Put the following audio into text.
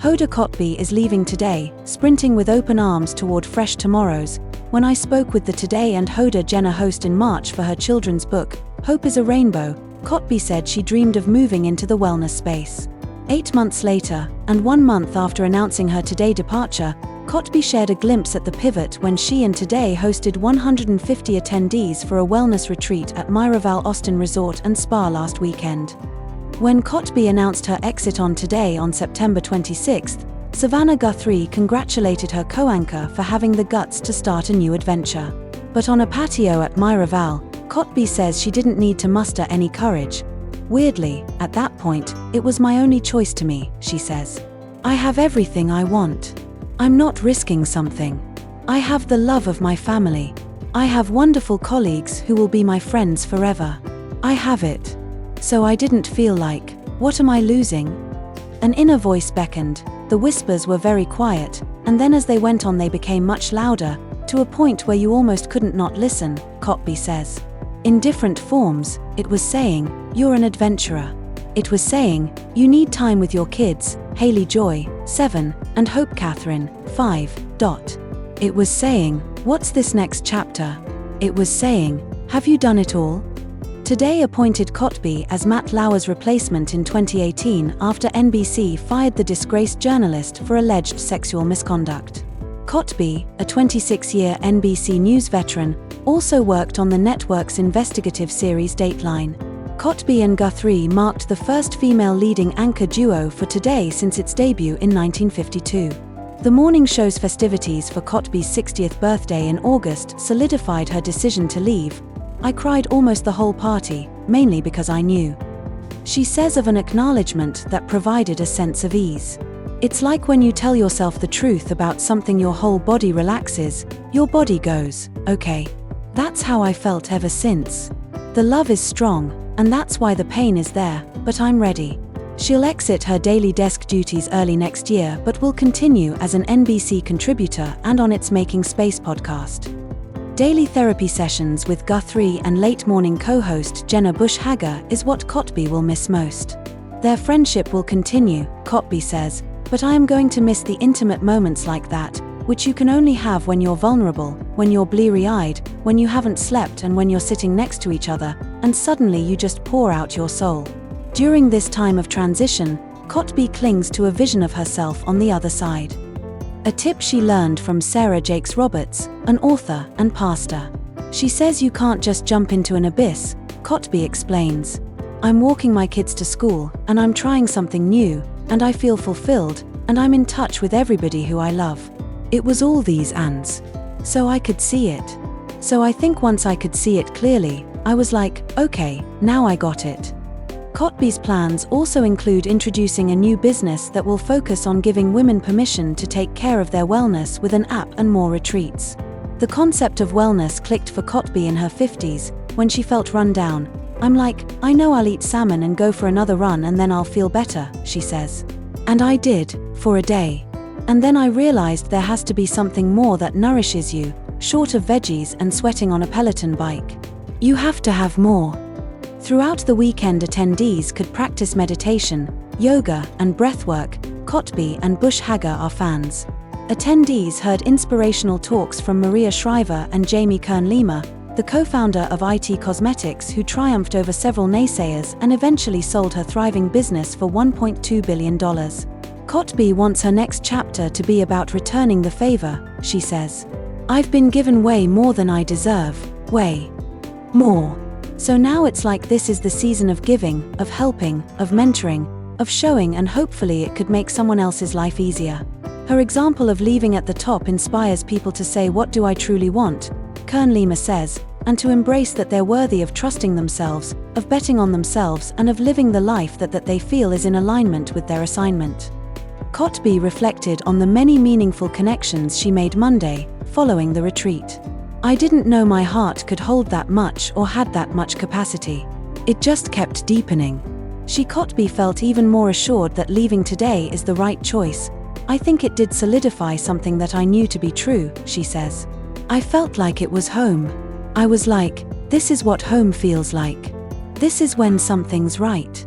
Hoda Kotb is leaving today, sprinting with open arms toward fresh tomorrows. When I spoke with the Today and Hoda Jenna host in March for her children's book, Hope is a Rainbow, Kotb said she dreamed of moving into the wellness space. 8 months later, and 1 month after announcing her Today departure, Kotb shared a glimpse at the pivot when she and Today hosted 150 attendees for a wellness retreat at Miraval Austin Resort and Spa last weekend. When Kotb announced her exit on Today on September 26th, Savannah Guthrie congratulated her co-anchor for having the guts to start a new adventure. But on a patio at Miraval, Kotb says she didn't need to muster any courage. Weirdly, at that point, it was my only choice to me, she says. I have everything I want. I'm not risking something. I have the love of my family. I have wonderful colleagues who will be my friends forever. I have it. So I didn't feel like, what am I losing? An inner voice beckoned. The whispers were very quiet, and then as they went on they became much louder, to a point where you almost couldn't not listen, Kotb says. In different forms, it was saying, you're an adventurer. It was saying, you need time with your kids, Haley Joy, 7, and Hope Catherine, 5. It was saying, what's this next chapter? It was saying, have you done it all? Today appointed Kotb as Matt Lauer's replacement in 2018 after NBC fired the disgraced journalist for alleged sexual misconduct. Kotb, a 26-year NBC News veteran, also worked on the network's investigative series Dateline. Kotb and Guthrie marked the first female leading anchor duo for Today since its debut in 1952. The morning show's festivities for Kotb's 60th birthday in August solidified her decision to leave. I cried almost the whole party, mainly because I knew. She says of an acknowledgement that provided a sense of ease. It's like when you tell yourself the truth about something, your whole body relaxes, your body goes, okay. That's how I felt ever since. The love is strong, and that's why the pain is there, but I'm ready. She'll exit her daily desk duties early next year but will continue as an NBC contributor and on its Making Space podcast. Daily therapy sessions with Guthrie and late-morning co-host Jenna Bush-Hager is what Kotb will miss most. Their friendship will continue, Kotb says, but I am going to miss the intimate moments like that, which you can only have when you're vulnerable, when you're bleary-eyed, when you haven't slept and when you're sitting next to each other, and suddenly you just pour out your soul. During this time of transition, Kotb clings to a vision of herself on the other side. A tip she learned from Sarah Jakes Roberts, an author and pastor. She says you can't just jump into an abyss, Kotb explains. I'm walking my kids to school, and I'm trying something new, and I feel fulfilled, and I'm in touch with everybody who I love. It was all these ands. So I could see it. So I think once I could see it clearly, I was like, okay, now I got it. Kotb's plans also include introducing a new business that will focus on giving women permission to take care of their wellness with an app and more retreats. The concept of wellness clicked for Kotb in her 50s, when she felt run down. I'm like, I know I'll eat salmon and go for another run and then I'll feel better, she says. And I did, for a day. And then I realized there has to be something more that nourishes you, short of veggies and sweating on a Peloton bike. You have to have more. Throughout the weekend, attendees could practice meditation, yoga, and breathwork. Kotb and Bush-Hager are fans. Attendees heard inspirational talks from Maria Shriver and Jamie Kern-Lima, the co-founder of IT Cosmetics, who triumphed over several naysayers and eventually sold her thriving business for $1.2 billion. Kotb wants her next chapter to be about returning the favor, she says. I've been given way more than I deserve, way more. So now it's like this is the season of giving, of helping, of mentoring, of showing, and hopefully it could make someone else's life easier. Her example of leaving at the top inspires people to say, what do I truly want? Kern-Lima says, and to embrace that they're worthy of trusting themselves, of betting on themselves, and of living the life that they feel is in alignment with their assignment. Kotb reflected on the many meaningful connections she made Monday, following the retreat. I didn't know my heart could hold that much or had that much capacity. It just kept deepening. Kotb felt even more assured that leaving Today is the right choice. I think it did solidify something that I knew to be true, she says. I felt like it was home. I was like, this is what home feels like. This is when something's right.